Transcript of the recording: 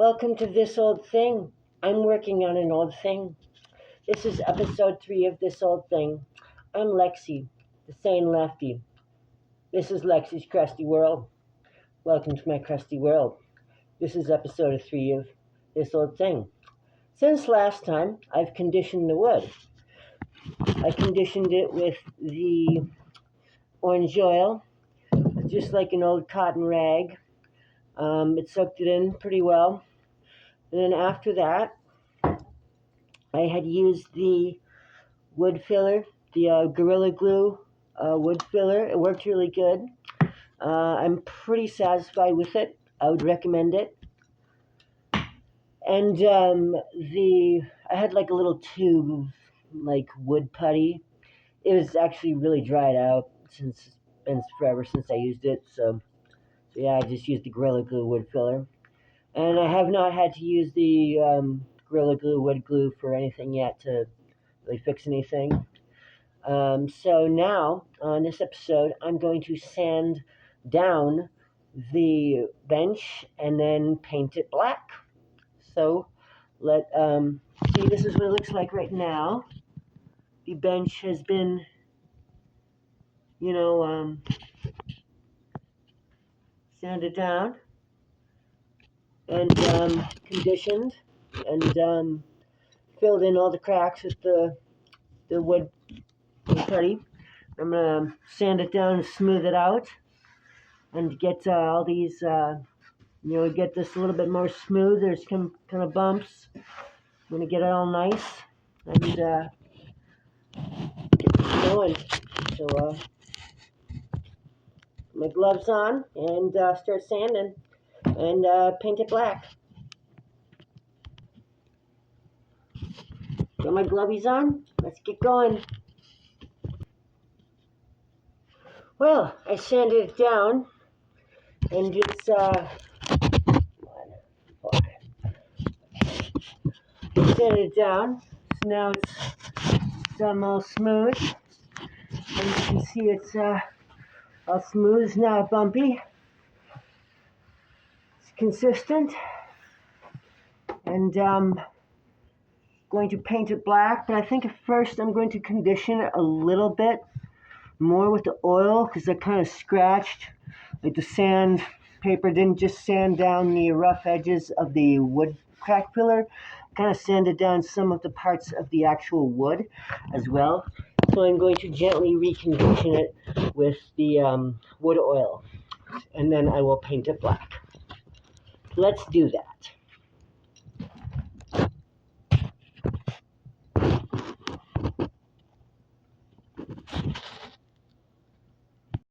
Welcome to This Old Thing. I'm working on an old thing. This is episode 3 of This Old Thing. I'm Lexi, the sane lefty. This is Lexi's Crusty World. Welcome to my crusty world. This is episode 3 of This Old Thing. Since last time, I've conditioned the wood. I conditioned it with the orange oil, just like an old cotton rag. It soaked it in pretty well. And then after that, I had used the wood filler, the Gorilla Glue wood filler. It worked really good. I'm pretty satisfied with it. I would recommend it. And I had like a little tube of like wood putty. It was actually really dried out since it's been forever since I used it. So yeah, I just used the Gorilla Glue wood filler. And I have not had to use the Gorilla Glue wood glue for anything yet to really fix anything. So now, on this episode, I'm going to sand down the bench and then paint it black. So see, this is what it looks like right now. The bench has been, sanded down and conditioned and filled in all the cracks with the wood putty. I'm going to sand it down and smooth it out and get all these, get this a little bit more smooth. There's some kind of bumps. I'm going to get it all nice and get this going. So, my gloves on and start sanding and paint it black. Got my glovies on. Let's get going. Well, I sanded it down and it's sanded it down. So now it's all smooth. And you can see it's all smooth. It's not bumpy. It's consistent. And going to paint it black, but I think at first I'm going to condition it a little bit more with the oil because I kind of scratched, like the sandpaper didn't just sand down the rough edges of the wood crack filler, kind of sanded down some of the parts of the actual wood as well. So I'm going to gently recondition it with the wood oil, and then I will paint it black. Let's do that.